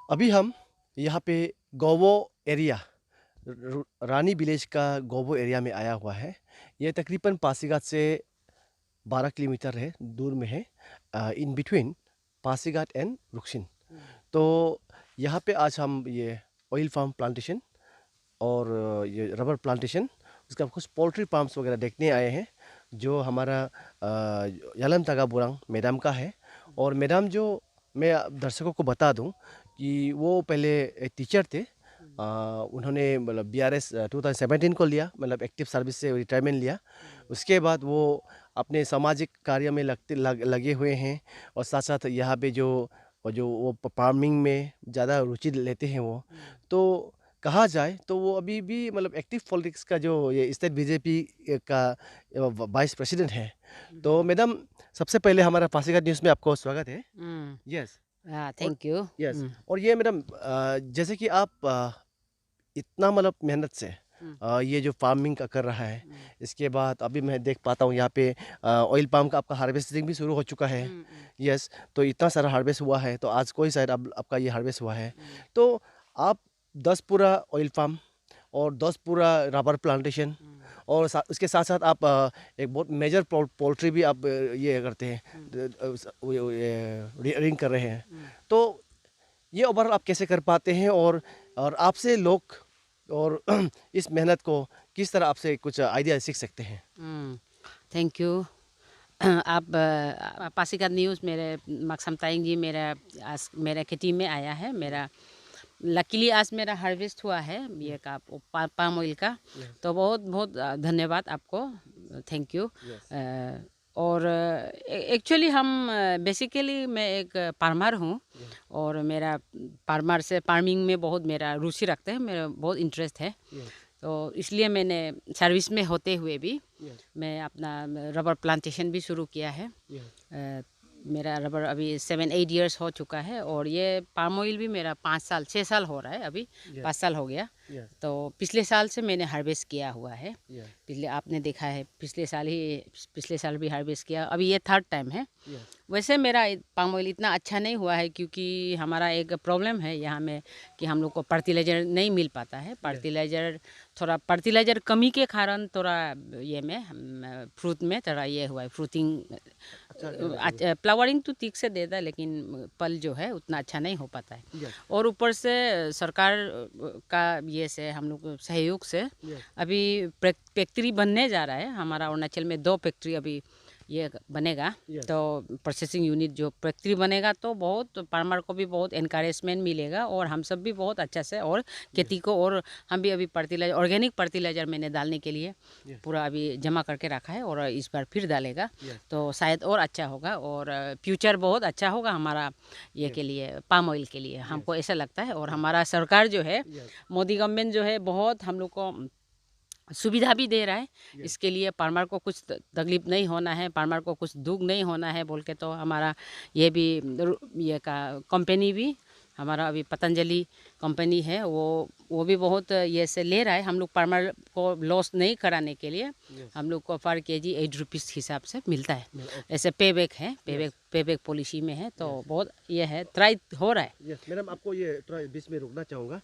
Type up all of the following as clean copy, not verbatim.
अभी हम यहाँ पे गोवो एरिया रानी विलेज का गोवो एरिया में आया हुआ है। ये तकरीबन पासीघाट से 12 किलोमीटर है दूर में है, in between Pasighat and Ruksin. तो यहाँ पे आज हम ये ऑयल फार्म प्लांटेशन और ये रबर प्लांटेशन, उसका कुछ पोल्ट्री फार्म्स वगैरह देखने आए हैं, जो हमारा यलम तगा बुरांग मैडम का है। और मैडम जो, मैं दर्शकों को बता दूं कि वो पहले एक टीचर थे। उन्होंने मतलब BRS 2017 को लिया, मतलब एक्टिव सर्विस से रिटायरमेंट लिया। उसके बाद वो अपने सामाजिक कार्य में लगे हुए हैं, और साथ साथ यहाँ पे वो फार्मिंग में ज़्यादा रुचि लेते हैं वो। तो कहा जाए तो वो अभी भी मतलब एक्टिव पॉलिटिक्स का जो ये स्टेट BJP का वाइस प्रेसिडेंट है। तो मैडम, सबसे पहले हमारा पासीघाट न्यूज़ में आपको स्वागत है। यस। Thank you. यस। और ये मैडम, जैसे कि आप इतना मतलब मेहनत से ये जो फार्मिंग का कर रहा है, इसके बाद अभी मैं देख पाता हूँ यहाँ पे ऑयल पाम का आपका हार्वेस्टिंग भी शुरू हो चुका है। यस। तो इतना सारा हार्वेस्ट हुआ है, तो आज कोई शायद आपका ये हार्वेस्ट हुआ है। तो आप 10 पूरा ऑयल फार्म और 10 पूरा रबर प्लांटेशन, और उसके साथ साथ आप एक बहुत मेजर पोल्ट्री भी आप ये करते हैं, रियरिंग कर रहे हैं। तो ये ओवरऑल आप कैसे कर पाते हैं, और आपसे लोग और इस मेहनत को किस तरह आपसे कुछ आइडिया सीख सकते हैं? Thank you. आप पासीघाट न्यूज़ मेरे मकसम ताएंगी मेरा खेती में आया है। मेरा लकीली आज मेरा हार्वेस्ट हुआ है ये का पाम ऑयल का। तो बहुत बहुत धन्यवाद आपको, थैंक यू। और एक्चुअली हम बेसिकली मैं एक फार्मर हूँ, और मेरा फार्मर से फार्मिंग में बहुत मेरा रुचि रखते हैं, मेरा बहुत इंटरेस्ट है। तो इसलिए मैंने सर्विस में होते हुए भी मैं अपना रबर प्लांटेशन भी शुरू किया है। मेरा रबर अभी 7-8 इयर्स हो चुका है, और ये पाम ऑयल भी मेरा 6 साल हो रहा है, अभी 5 साल हो गया। तो पिछले साल से मैंने हार्वेस्ट किया हुआ है। पिछले आपने देखा है पिछले साल भी हार्वेस्ट किया, अभी ये 3rd टाइम है। वैसे मेरा पाम ऑयल इतना अच्छा नहीं हुआ है, क्योंकि हमारा एक प्रॉब्लम है यहाँ में कि हम लोग को फर्टिलाइज़र नहीं मिल पाता है। फर्टिलाइज़र कमी के कारण थोड़ा ये में फ्रूट में थोड़ा ये हुआ है, फ्रूटिंग फ्लावरिंग तो ठीक से देता है, लेकिन पल जो है उतना अच्छा नहीं हो पाता है। और ऊपर से सरकार का ये से हम लोग सहयोग से अभी फैक्ट्री बनने जा रहा है। हमारा अरुणाचल में 2 फैक्ट्री अभी ये बनेगा। तो प्रोसेसिंग यूनिट जो फैक्ट्री बनेगा, तो बहुत फार्मर को भी बहुत एनकरेजमेंट मिलेगा, और हम सब भी बहुत अच्छा से और खेती को, और हम भी अभी फर्टिलाइजर, ऑर्गेनिक फर्टिलाइजर मैंने डालने के लिए पूरा अभी जमा करके रखा है, और इस बार फिर डालेगा। तो शायद और अच्छा होगा, और फ्यूचर बहुत अच्छा होगा हमारा ये के लिए, पाम ऑयल के लिए, हमको ऐसा लगता है। और हमारा सरकार जो है, मोदी गवर्नमेंट जो है, बहुत हम लोग को सुविधा भी दे रहा है। इसके लिए फार्मर को कुछ तकलीफ नहीं होना है, फार्मर को कुछ दुख नहीं होना है बोल के, तो हमारा ये भी ये का कंपनी भी, हमारा अभी पतंजलि कंपनी है, वो भी बहुत ये से ले रहा है। हम लोग फार्मर को लॉस नहीं कराने के लिए हम लोग को पर केजी 8 रुपीज़ हिसाब से मिलता है। ऐसे पे बैक है, पे बैक पॉलिसी में है। तो बहुत ये है, ट्राई हो रहा है। यस मैडम, आपको ये थोड़ा बीच में रुकना चाहूँगा।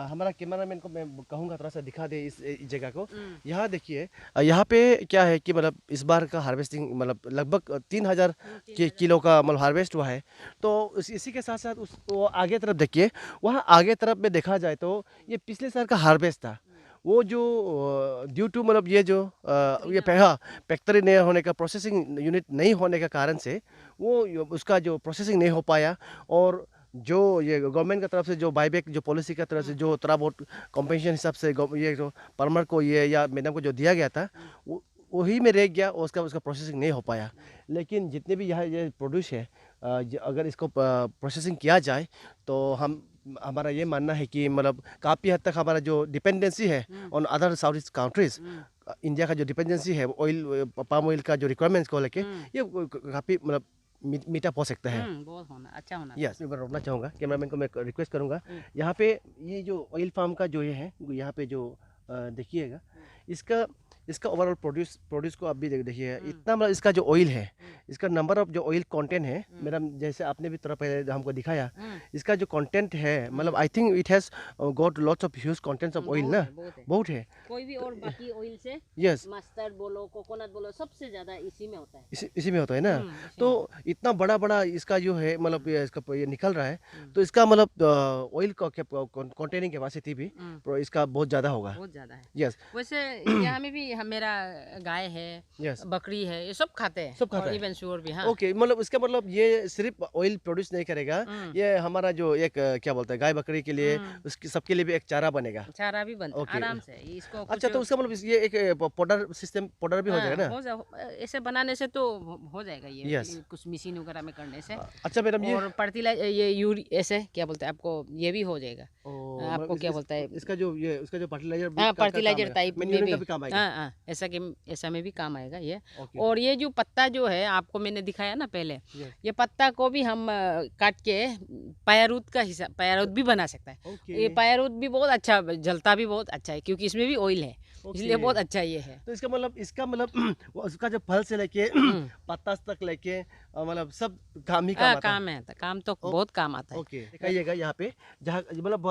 हमारा कैमरामैन को मैं कहूँगा थोड़ा सा दिखा दे इस जगह को। यहाँ देखिए, यहाँ पे क्या है कि मतलब इस बार का हार्वेस्टिंग मतलब लगभग 3000 किलो का मतलब हार्वेस्ट हुआ है। तो इसी के साथ साथ वो आगे तरफ देखिए, वहाँ आगे तरफ में देखा जाए तो ये पिछले साल का हार्वेस्ट था। वो जो ड्यू टू मतलब ये जो ये फैक्ट्री नहीं होने का, प्रोसेसिंग यूनिट नहीं होने के कारण से वो उसका जो प्रोसेसिंग नहीं हो पाया। और जो ये गवर्नमेंट की तरफ से जो बाईबैक जो पॉलिसी की तरफ से जो थोड़ा बहुत कॉम्पेंसेशन हिसाब से ये जो फार्मर को ये या मैडम को जो दिया गया था, वही में रह गया, और उसका प्रोसेसिंग नहीं हो पाया। लेकिन जितने भी यहाँ ये प्रोड्यूस है, अगर इसको प्रोसेसिंग किया जाए तो हमारा ये मानना है कि मतलब काफ़ी हद तक हमारा जो डिपेंडेंसी है on other south east countries, India का जो डिपेंडेंसी है ऑयल पाम ऑयल का जो रिक्वायरमेंट्स को लेके, ये काफ़ी मतलब मीठा पहुंच सकता है। बहुत होना अच्छा होना यस, मैं रोकना चाहूँगा, कैमरामैन को मैं रिक्वेस्ट करूँगा, यहाँ पे ये जो ऑयल फार्म का जो ये है, यहाँ पे जो देखिएगा, इसका इसका ओवरऑल प्रोड्यूस को आप भी देखिए, इतना मतलब इसका जो ऑयल है, इसका नंबर ऑफ जो ऑयल कंटेंट है, मैडम जैसे आपने भी थोड़ा पहले हमको दिखाया, इसका जो कंटेंट है, मतलब I think it has got lots of huge contents of oil ना, बहुत है। कोई भी और बाकी ऑयल से यस, मस्टर्ड बोलो, कोकोनट बोलो, सबसे ज्यादा इसी में होता है। इसी में होता है ना। तो इतना बड़ा बड़ा इसका जो है, मतलब ये निकल रहा है, तो इसका मतलब ऑयल कंटेनिंग कैपेसिटी भी इसका बहुत ज़्यादा होगा। बहुत ज़्यादा है। यस, वैसे यहाँ में भी मेरा गाय है, बकरी है, ये सब खाते हैं, सब खाता है। इवन शुअर भी। हाँ, ओके, मतलब इसका मतलब ये सिर्फ ऑयल प्रोड्यूस नहीं करेगा, ये हमारा जो एक क्या बोलते हैं गाय बकरी के लिए, उसकी सबके लिए भी एक चारा बनेगा। चारा भी बनता है आराम से इसको। अच्छा, तो उसका मतलब ये एक पाउडर सिस्टम, पाउडर भी हो जाएगा ना? ऐसे बनाने से तो हो जाएगा ये, कुछ मशीन वगैरह में करने से। अच्छा मैडम, ये और फर्टिलाइजर, ये यूरी ऐसे क्या बोलते हैं आपको, ये भी हो जाएगा। आपको क्या बोलता है इसका जो ये उसका जो फर्टिलाइजर, हाँ फर्टिलाइजर टाइप में भी काम आएगा। हाँ, ऐसा में भी काम आएगा ये। और ये जो पत्ता जो है आपको मैंने दिखाया ना पहले, ये पत्ता को भी हम काट के पायरूट का हिस्सा, पायरूट भी बना सकता है। ये पायरूट भी बहुत अच्छा, जलता भी बहुत अच्छा है, क्योंकि इसमें भी ऑयल है, इसलिए बहुत अच्छा ये है। तो इसका मतलब उसका जो फल से लेके पत्ता तक लेके मतलब सब काम ही काम है, काम तो बहुत काम आता है। ओके, दिखाइएगा यहाँ पे, जहाँ मतलब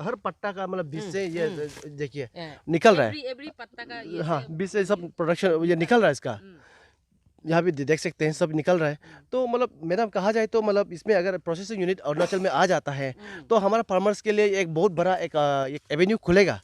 हर पत्ता का मतलब बीज से ये देखिए निकल रहा है। एवरी पत्ता का ये हाँ, बीज से सब प्रोडक्शन ये निकल रहा है इसका, यहाँ भी देख सकते हैं सब निकल रहा है। तो मतलब मैडम कहा जाए तो मतलब इसमें अगर प्रोसेसिंग यूनिट अरुणाचल में आ जाता है, तो हमारा फार्मर्स के लिए एक बहुत बड़ा एक एवेन्यू खुलेगा।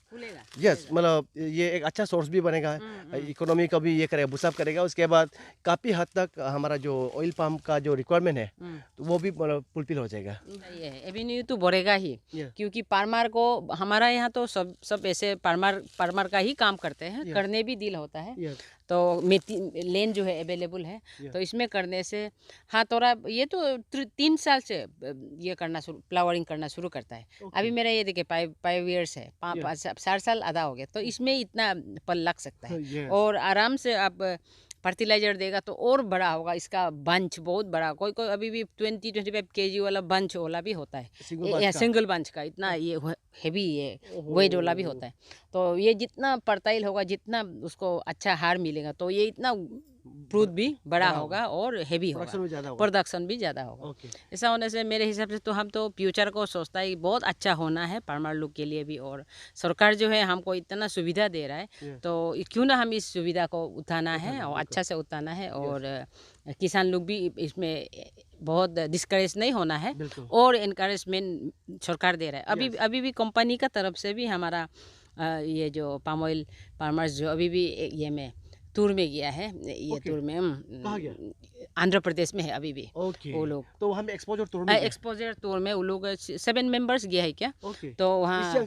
यस, मतलब ये एक अच्छा सोर्स भी बनेगा, इकोनॉमी का भी ये करेगा, बूस्टअप करेगा। उसके बाद काफ़ी हद तक हमारा जो ऑयल पाम का जो रिक्वायरमेंट है, तो वो भी मतलब फुलफिल हो जाएगा। ये एवेन्यू तो बढ़ेगा ही, क्योंकि फार्मर को, हमारा यहाँ तो सब ऐसे फार्मर का ही काम करते हैं, करने भी दिल होता है। तो लेन जो है अवेलेबल है, तो इसमें करने से हाँ थोड़ा ये तो 3 साल से ये करना फ्लावरिंग करना शुरू करता है। अभी मेरा ये देखिए 5 ईयर्स है, 4 साल आधा हो गया, तो इसमें इतना पल लग सकता है। और आराम से आप फर्टिलाइजर देगा तो और बड़ा होगा, इसका बंच बहुत बड़ा, कोई अभी भी 20-25 kg वाला बंच वाला भी होता है, सिंगल बंच का, इतना ये हेवी ये वेट वाला भी होता है। तो ये जितना फर्टाइल होगा, जितना उसको अच्छा हार मिलेगा, तो ये इतना फ्रूट भी बड़ा होगा और हेवी होगा, प्रोडक्शन भी ज़्यादा होगा। ऐसा होने से मेरे हिसाब से तो हम तो फ्यूचर को सोचता है बहुत अच्छा होना है फार्मर लोग के लिए भी, और सरकार जो है हमको इतना सुविधा दे रहा है, तो क्यों ना हम इस सुविधा को उठाना है और अच्छा से उठाना है। और किसान लोग भी इसमें बहुत डिस्करेज नहीं होना है, और इनकरेजमेंट सरकार दे रहा है। अभी भी कंपनी का तरफ से भी हमारा ये जो पाम ऑयल फार्मर्स जो अभी भी ये में टूर में गया है, ये टूर में आंध्र प्रदेश में है अभी भी। वो लोग तो हम एक्सपोजर टूर में वो लोग 7 मेंबर्स गया है क्या, तो वहाँ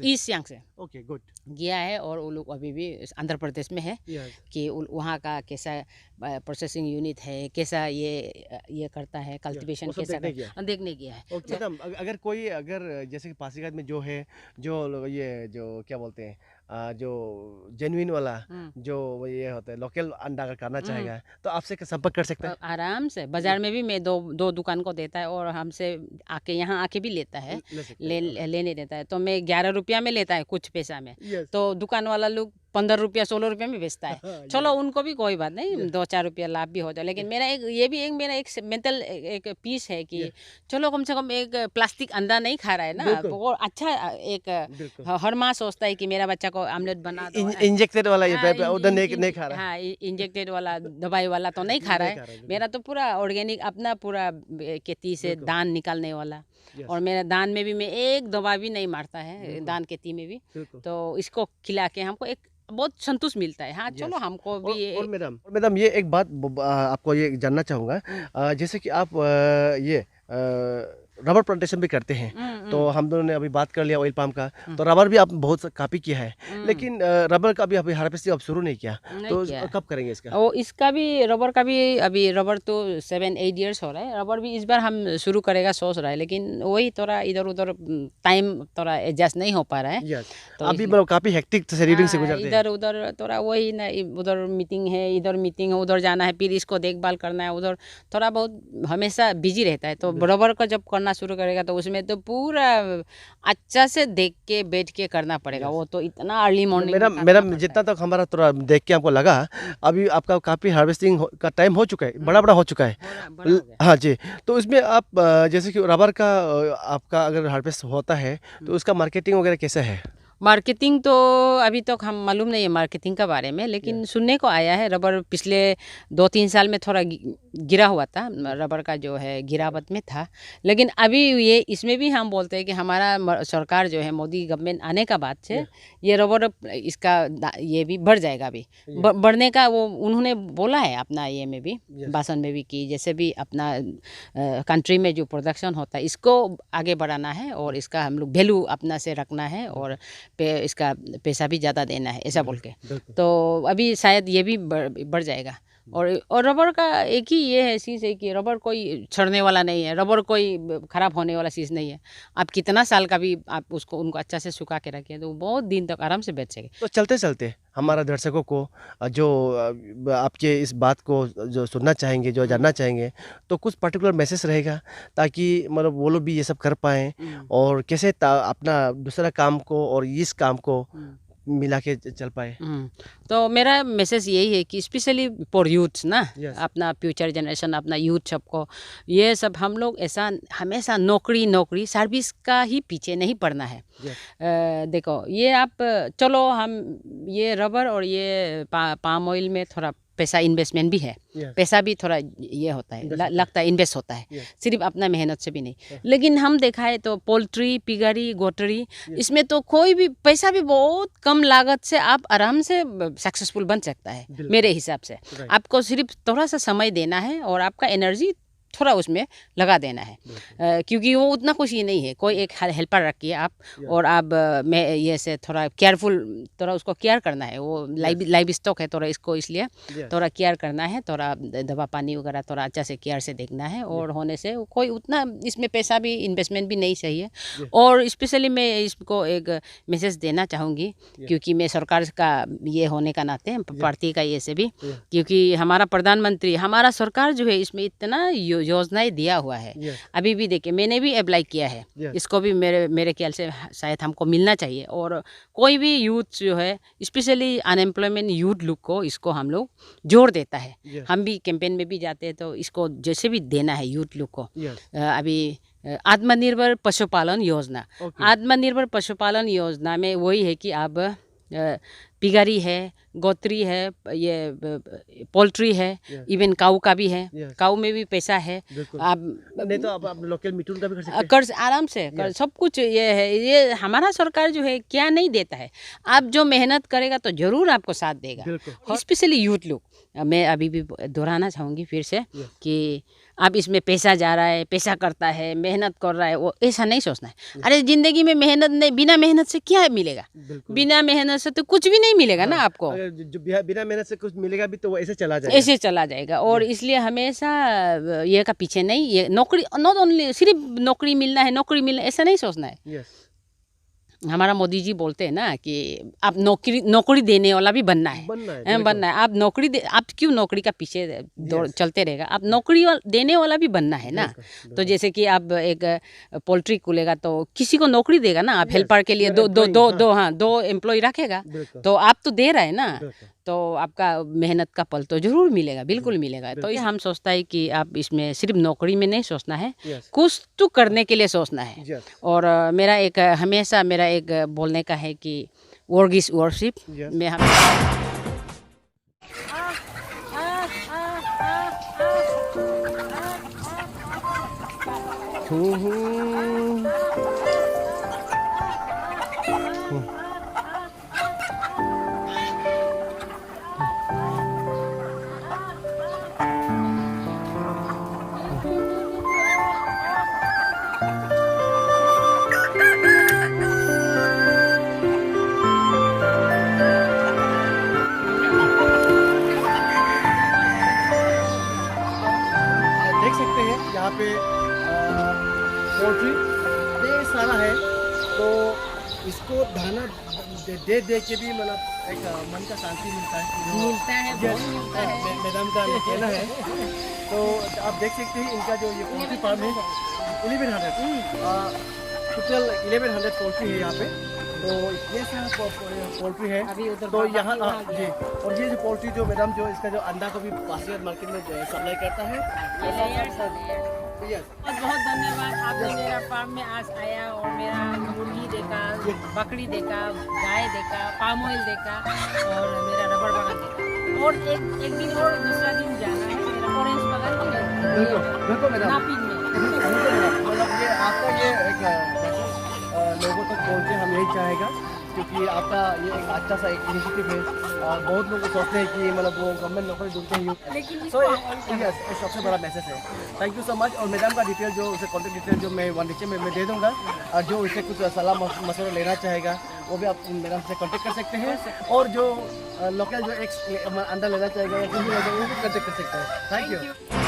ईस्ट सियांग से गुड गया है, और वो लोग अभी भी आंध्र प्रदेश में है कि वहाँ का कैसा प्रोसेसिंग यूनिट है, कैसा ये करता है, कल्टीवेशन कैसा देखने गया है। मैडम, अगर जैसे कि पासीघाट में जो है, जो ये जो क्या बोलते हैं, जो जेन्युइन वाला जो ये होता है लोकल अंडा अगर करना चाहेगा, तो आपसे संपर्क कर सकता है आराम से। बाजार में भी मैं दो दुकान को देता है, और हमसे आके यहाँ आके भी लेता है, लेने देता है। तो मैं 11 रुपया में लेता है कुछ पैसा में, तो दुकान वाला लोग 15 रुपया 16 रुपया में बेचता है। चलो उनको भी कोई बात नहीं, 2-4 रुपया लाभ भी हो जाए, लेकिन मेरा मेरा एक मेंटल एक पीस है कि चलो कम से कम एक प्लास्टिक अंडा नहीं खा रहा है ना, वो अच्छा एक हर माँ सोचता है कि मेरा बच्चा को आमलेट बना दो, इंजेक्टेड वाला उधर नहीं खा रहा है। हाँ, इंजेक्टेड वाला दवाई वाला तो नहीं खा रहा है, मेरा तो पूरा ऑर्गेनिक अपना पूरा खेती से दान निकालने वाला। और मेरा दान में भी मैं एक दवा भी नहीं मारता है, दान खेती में भी। तो इसको खिला के हमको एक बहुत संतोष मिलता है। हाँ चलो हमको भी। और मैडम ये एक बात आपको ये जानना चाहूँगा, जैसे कि आप ये रबर प्लांटेशन भी करते हैं, तो हम दोनों ने अभी बात कर लिया ऑयल पाम का। तो रबर भी आप बहुत काफ़ी किया है, लेकिन रबर का अभी हार्वेस्टिंग अब शुरू नहीं किया, नहीं तो किया। कब करेंगे इसका? और इसका भी रबर का भी अभी रबर तो 7-8 ईयर्स हो रहा है। रबर भी इस बार हम शुरू करेगा सोच रहा है, लेकिन वही थोड़ा इधर उधर टाइम थोड़ा एडजस्ट नहीं हो पा रहा है। यस, तो अभी मतलब काफ़ी हेक्टिक शेड्यूलिंग से गुजरते हैं। इधर उधर थोड़ा वही ना, उधर मीटिंग है, इधर मीटिंग है, उधर जाना है, फिर इसको देखभाल करना है, उधर थोड़ा बहुत हमेशा बिजी रहता है। तो रबर का जब करना शुरू करेगा तो उसमें तो पूरा अच्छा से देख के बैठ के करना पड़ेगा। वो तो इतना अर्ली मॉर्निंग मेरा जितना तक हमारा थोड़ा देख के हमको लगा, अभी आपका काफ़ी हार्वेस्टिंग का टाइम हो चुका है, बड़ा हो चुका है। हाँ जी, तो इसमें आप जैसे कि रबर का आपका अगर हार्वेस्ट होता है तो उसका मार्केटिंग वगैरह कैसा है? मार्केटिंग तो अभी तक हम मालूम नहीं है मार्केटिंग के बारे में, लेकिन सुनने को आया है रबर पिछले 2-3 साल में थोड़ा गिरा हुआ था, रबर का जो है गिरावट में था। लेकिन अभी ये इसमें भी हम बोलते हैं कि हमारा सरकार जो है, मोदी गवर्नमेंट आने का बाद से ये रबर इसका ये भी बढ़ जाएगा। अभी बढ़ने का वो उन्होंने बोला है अपना ये में भी, भाषण में भी, कि जैसे भी अपना कंट्री में जो प्रोडक्शन होता है इसको आगे बढ़ाना है और इसका हम लोग वैल्यू अपना से रखना है और इसका पैसा भी ज़्यादा देना है, ऐसा बोल के। तो अभी शायद ये भी बढ़ जाएगा। और रबर का एक ही ये है चीज़ है कि रबर कोई छड़ने वाला नहीं है, रबर कोई ख़राब होने वाला चीज़ नहीं है। आप कितना साल का भी आप उनको अच्छा से सुखा के रखें तो बहुत दिन तक आराम से बेच सके। तो चलते हमारा दर्शकों को जो आपके इस बात को जो सुनना चाहेंगे, जो जानना चाहेंगे, तो कुछ पर्टिकुलर मैसेज रहेगा ताकि मतलब वो लोग भी ये सब कर पाएँ और कैसे अपना दूसरा काम को और इस काम को मिला के चल पाए। तो मेरा मैसेज यही है कि स्पेशली फॉर यूथ्स ना, Yes. अपना फ्यूचर जनरेशन, अपना यूथ सबको ये सब हम लोग ऐसा हमेशा नौकरी सर्विस का ही पीछे नहीं पड़ना है। देखो ये आप चलो हम ये रबर और ये पाम ऑयल में थोड़ा पैसा इन्वेस्टमेंट भी है, पैसा भी थोड़ा ये होता है, लगता है इन्वेस्ट होता है, सिर्फ अपना मेहनत से भी नहीं। लेकिन हम देखा है तो पोल्ट्री, पिगरी, गोटरी, इसमें तो कोई भी पैसा भी बहुत कम लागत से आप आराम से सक्सेसफुल बन सकता है मेरे हिसाब से। आपको सिर्फ थोड़ा सा समय देना है और आपका एनर्जी थोड़ा उसमें लगा देना है, क्योंकि वो उतना कुछ ही नहीं है। कोई एक हेल्पर रखिए आप और आप मैं ये से थोड़ा केयरफुल, थोड़ा उसको केयर करना है। वो लाइव स्टॉक है थोड़ा, इसको इसलिए थोड़ा केयर करना है, थोड़ा दवा पानी वगैरह थोड़ा अच्छा से केयर से देखना है। और होने से कोई उतना इसमें पैसा भी इन्वेस्टमेंट भी नहीं चाहिए। और स्पेशली मैं इसको एक मैसेज देना चाहूँगी, क्योंकि मैं सरकार का ये होने का नाते पार्टी का ये से भी, क्योंकि हमारा प्रधानमंत्री, हमारा सरकार जो है इसमें इतना योजनाएं दिया हुआ है। अभी भी देखिए मैंने भी अप्लाई किया है, इसको भी मेरे ख्याल से शायद हमको मिलना चाहिए। और कोई भी यूथ जो है, स्पेशली अनएम्प्लॉयमेंट यूथ लोग को इसको हम लोग जोड़ देता है। हम भी कैंपेन में भी जाते हैं तो इसको जैसे भी देना है यूथ लोग को। अभी आत्मनिर्भर पशुपालन योजना, आत्मनिर्भर पशुपालन योजना में वही है कि आप पिगरी है, गोत्री है, ये पोल्ट्री है, इवन काऊ का भी है, काऊ में भी पैसा है। आप नहीं तो आप लोकल मीट का भी कर सकते हैं, कर आराम से कर, सब कुछ ये है। ये हमारा सरकार जो है क्या नहीं देता है, आप जो मेहनत करेगा तो जरूर आपको साथ देगा। स्पेशली यूथ लोग, मैं अभी भी दोहराना चाहूँगी फिर से कि आप इसमें पैसा जा रहा है, पैसा करता है, मेहनत कर रहा है, वो ऐसा नहीं सोचना है। अरे जिंदगी में मेहनत नहीं, बिना मेहनत से क्या मिलेगा? बिना मेहनत से तो कुछ भी नहीं मिलेगा ना आपको। जो बिना मेहनत से कुछ मिलेगा भी तो वो ऐसे चला जाएगा, ऐसे चला जाएगा। और इसलिए हमेशा ये का पीछे नहीं, ये नौकरी नॉट ओनली सिर्फ नौकरी मिलना है, नौकरी मिलना ऐसा नहीं सोचना है। हमारा मोदी जी बोलते हैं ना कि आप नौकरी देने वाला भी बनना है। आप आप क्यों नौकरी का पीछे चलते रहेगा? आप नौकरी देने वाला भी बनना है ना। तो जैसे कि आप एक पोल्ट्री खुलेगा तो किसी को नौकरी देगा ना, आप हेल्पर के लिए दो एम्प्लॉय रखेगा, तो आप तो दे रहे हैं ना, तो आपका मेहनत का फल तो जरूर मिलेगा, बिल्कुल मिलेगा। तो ये हम सोचता है कि आप इसमें सिर्फ नौकरी में नहीं सोचना है, कुछ तो करने के लिए सोचना है। और हमेशा मेरा एक बोलने का है कि वर्क इज वर्शिप में हम है तो इसको दाना दे दे के भी मतलब एक मन का शांति मिलता है। बहुत मिलता है। मैडम का कहना है। तो आप देख सकते हैं इनका जो ये पोल्ट्री फार्म है 1100 टोटल 1100 पोल्ट्री है यहाँ पे। तो ये सारा पोल्ट्री है। अभी उधर तो यहाँ बाबा की जी, और ये जो पोल्ट्री जो मैडम जो इसका जो अंडा को भी पासीघाट मार्केट में सप्लाई करता है। यस, बहुत धन्यवाद, आपने मेरा फार्म में आज आया और मेरा मुर्गी देखा, बकरी देखा, गाय देखा, पाम ऑयल देखा और मेरा रबर बागान देखा। और एक दिन और दूसरा दिन जाना है मेरा ऑरेंज बागान बिल्कुल मैडम, नापिन में। मतलब ये आपका ये एक लोगों तक पहुँचे हम यही चाहेगा, क्योंकि आपका ये एक अच्छा सा एक इनिशिएटिव है। बहुत लोग सोचते हैं कि मतलब वो गवर्नमेंट नौकरी ढूंढते हैं, लेकिन सो यस सबसे बड़ा मैसेज है। Thank you so much. और मैडम का डिटेल जो उसे कॉन्टेक्ट डिटेल जो मैं नीचे में मैं दे दूँगा, और जो उसे कुछ सलाह मशवरा लेना चाहेगा वो भी आप मैडम से कॉन्टेक्ट कर सकते हैं। और जो लोकल जो एक अंडा लेना चाहेगा या कुछ भी लेना चाहेगा वो भी कॉन्टेक्ट कर सकते हैं। Thank you.